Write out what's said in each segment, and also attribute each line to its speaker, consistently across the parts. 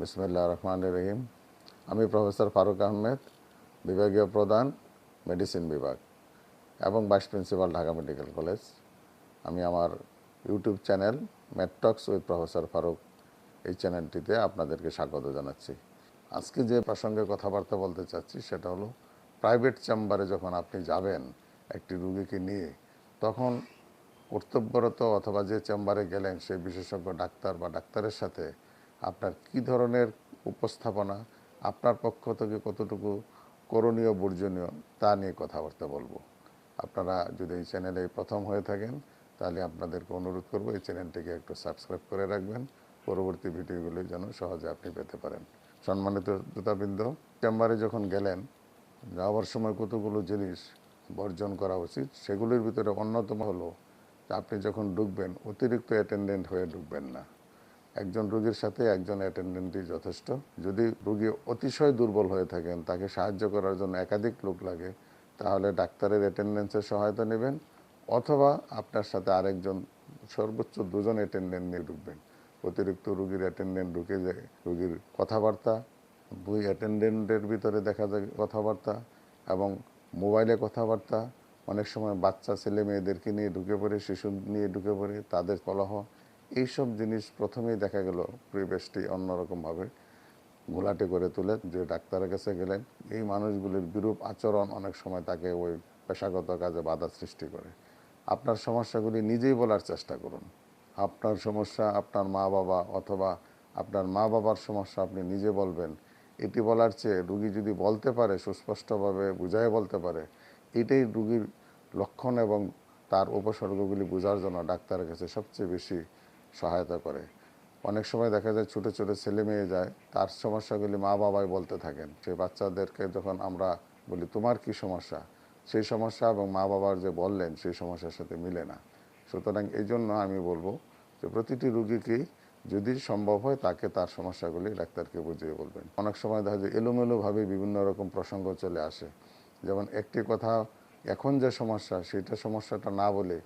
Speaker 1: বিসমিল্লাহির রহমানির রহিম। আমি প্রফেসর ফারুক আহমেদ, বিভাগীয় প্রধান, মেডিসিন বিভাগ এবং vice principal, Dhaka medical college. আমি আমার YouTube channel Math Talks with professor Faruk, এই চ্যানেলটিতে আপনাদেরকে স্বাগত জানাচ্ছি। আজকে যে প্রসঙ্গে কথাবার্তা বলতে চাচ্ছি সেটা হলো, প্রাইভেট চেম্বারে যখন আপনি যাবেন একটি রুগীকে নিয়ে, তখন কর্তব্যরত অথবা যে চেম্বারে গেলেন সেই বিশেষজ্ঞ ডাক্তার বা ডাক্তারের সাথে আপনার কি ধরনের উপস্থাপনা, আপনার পক্ষ থেকে কতটুকু করণীয় বর্জনীয় তা নিয়ে কথাবার্তা বলবো। আপনারা যদি এই চ্যানেলে প্রথম হয়ে থাকেন তাহলে আপনাদেরকে অনুরোধ করব এই চ্যানেলটিকে একটু সাবস্ক্রাইব করে রাখবেন, পরবর্তী ভিডিওগুলি যেন সহজে আপনি পেতে পারেন। সম্মানিত শ্রোতাবৃন্দ, চেম্বারে যখন গেলেন, যাওয়ার সময় কতগুলো জিনিস বর্জন করা উচিত। সেগুলির ভিতরে অন্যতম হলো আপনি যখন ঢুকবেন অতিরিক্ত অ্যাটেন্ডেন্ট হয়ে ঢুকবেন না। একজন রোগীর সাথে একজন অ্যাটেন্ডেন্টই যথেষ্ট। যদি রোগী অতিশয় দুর্বল হয়ে থাকেন, তাকে সাহায্য করার জন্য একাধিক লোক লাগে, তাহলে ডাক্তারের অ্যাটেন্ডেন্সের সহায়তা নেবেন, অথবা আপনার সাথে আরেকজন, সর্বোচ্চ দুজন অ্যাটেন্ডেন্ট নিয়ে ঢুকবেন। অতিরিক্ত রোগীর অ্যাটেন্ডেন্ট ঢুকে যায়, রোগীর কথাবার্তা, দুই অ্যাটেন্ডেন্টের ভিতরে দেখা যায় কথাবার্তা এবং মোবাইলে কথাবার্তা, অনেক সময় বাচ্চা ছেলে মেয়েদেরকে নিয়ে ঢুকে পড়ে, শিশু নিয়ে ঢুকে পড়ে, তাদের কলহ, এইসব জিনিস প্রথমেই দেখা গেল পরিবেশটি অন্যরকমভাবে ঘোলাটে করে তোলে। যে ডাক্তারের কাছে গেলেন, এই মানুষগুলির বিরূপ আচরণ অনেক সময় তাকে ওই পেশাগত কাজে বাধা সৃষ্টি করে। আপনার সমস্যাগুলি নিজেই বলার চেষ্টা করুন। আপনার সমস্যা আপনার মা বাবা অথবা আপনার মা বাবার সমস্যা আপনি নিজে বলবেন। এটি বলার চেয়ে রুগী যদি বলতে পারে, সুস্পষ্টভাবে বুঝায় বলতে পারে, এটাই রুগীর লক্ষণ এবং তার উপসর্গগুলি বোঝার জন্য ডাক্তারের কাছে সবচেয়ে বেশি সহায়তা করে। অনেক সময় দেখা যায় ছোটো ছোটো ছেলে মেয়ে যায়, তার সমস্যাগুলি মা বাবাই বলতে থাকেন। সেই বাচ্চাদেরকে যখন আমরা বলি তোমার কি সমস্যা, সেই সমস্যা এবং মা বাবার যে বললেন সেই সমস্যার সাথে মিলে না। সুতরাং এই জন্য আমি বলবো যে প্রতিটি রুগীকেই যদি সম্ভব হয় তাকে তার সমস্যাগুলি ডাক্তারকে বুঝিয়ে বলবেন। অনেক সময় দেখা যায় এলোমেলোভাবে বিভিন্ন রকম প্রসঙ্গ চলে আসে। যেমন একটি কথা, এখন যে সমস্যা সেটা সমস্যাটা না বলে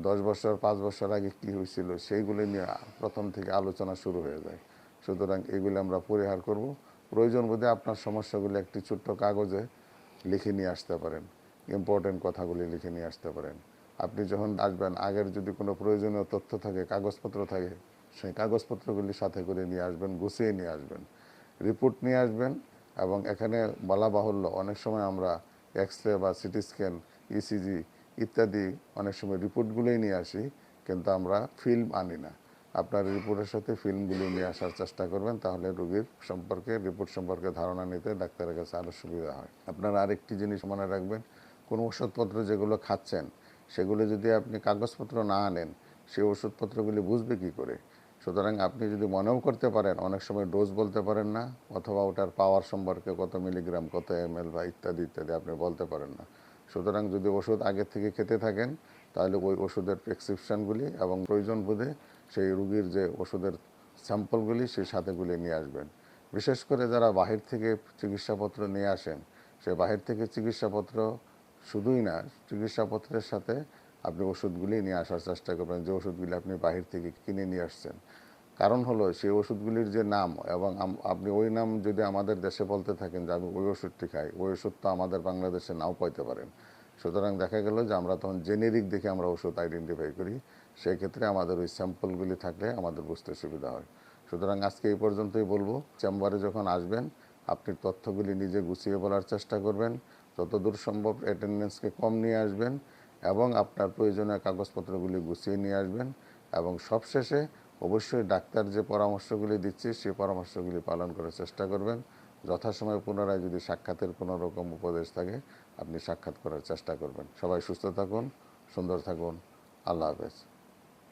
Speaker 1: 10 বছর 5 বছর আগে কি হয়েছিল সেইগুলি নিয়ে প্রথম থেকে আলোচনা শুরু হয়ে যায়। সুতরাং এগুলি আমরা পরিহার করব। প্রয়োজন বোধে আপনার সমস্যাগুলি একটি ছোট্ট কাগজে লিখে নিয়ে আসতে পারেন, ইম্পর্টেন্ট কথাগুলি লিখে নিয়ে আসতে পারেন। আপনি যখন আসবেন, আগের যদি কোনো প্রয়োজনীয় তথ্য থাকে, কাগজপত্র থাকে, সেই কাগজপত্রগুলি সাথে করে নিয়ে আসবেন, গুছিয়ে নিয়ে আসবেন, রিপোর্ট নিয়ে আসবেন। এবং এখানে বলা বাহুল্য, অনেক সময় আমরা এক্স-রে বা সিটি স্ক্যান, ইসিজি ইত্যাদি অনেক সময় রিপোর্টগুলোই নিয়ে আসি, কিন্তু আমরা ফিল্ম আনি না। আপনার রিপোর্টের সাথে ফিল্মগুলি নিয়ে আসার চেষ্টা করবেন, তাহলে রোগীর সম্পর্কে, রিপোর্ট সম্পর্কে ধারণা নিতে ডাক্তারের কাছে আরও সুবিধা হয়। আপনারা আরেকটি জিনিস মনে রাখবেন, কোনো ওষুধপত্র যেগুলো খাচ্ছেন সেগুলো যদি আপনি কাগজপত্র না আনেন, সেই ওষুধপত্রগুলি বুঝবে কী করে? সুতরাং আপনি যদি মনেও করতে পারেন, অনেক সময় ডোজ বলতে পারেন না, অথবা ওটার পাওয়ার সম্পর্কে কত মিলিগ্রাম, কত এমএল বা ইত্যাদি ইত্যাদি আপনি বলতে পারেন না। সুতরাং যদি ওষুধ আগে থেকে খেতে থাকেন, তাহলে ওই ওষুধের প্রেসক্রিপশানগুলি এবং প্রয়োজন বোধে সেই রুগীর যে ওষুধের স্যাম্পলগুলি সেই সাথেগুলি নিয়ে আসবেন। বিশেষ করে যারা বাহির থেকে চিকিৎসাপত্র নিয়ে আসেন, সে বাহির থেকে চিকিৎসাপত্র শুধুই না, চিকিৎসাপত্রের সাথে আপনি ওষুধগুলি নিয়ে আসার চেষ্টা করবেন, যে ওষুধগুলি আপনি বাহির থেকে কিনে নিয়ে আসছেন। কারণ হলো সেই ওষুধগুলির যে নাম, এবং আপনি ওই নাম যদি আমাদের দেশে বলতে থাকেন যে আমি ওই ওষুধটি খাই, ওই ওষুধ তো আমাদের বাংলাদেশে নাও পাইতে পারেন। সুতরাং দেখা গেল যে আমরা তখন জেনেরিক দেখে আমরা ওষুধ আইডেন্টিফাই করি। সেই ক্ষেত্রে আমাদের ওই স্যাম্পলগুলি থাকলে আমাদের বুঝতে সুবিধা হয়। সুতরাং আজকে এই পর্যন্তই বলবো। চেম্বারে যখন আসবেন, আপনি তথ্যগুলি নিজে গুছিয়ে বলার চেষ্টা করবেন, যতদূর সম্ভব অ্যাটেন্ডেন্সকে কম নিয়ে আসবেন এবং আপনার প্রয়োজনীয় কাগজপত্রগুলি গুছিয়ে নিয়ে আসবেন। এবং সবশেষে অবশ্যই ডাক্তার যে পরামর্শগুলি দিচ্ছে সেই পরামর্শগুলি পালন করার চেষ্টা করবেন। যথাসময়ে পুনরায় যদি সাক্ষাতের কোনো রকম উপদেশ থাকে, আপনি সাক্ষাৎ করার চেষ্টা করবেন। সবাই সুস্থ থাকুন, সুন্দর থাকুন। আল্লাহ হাফেজ।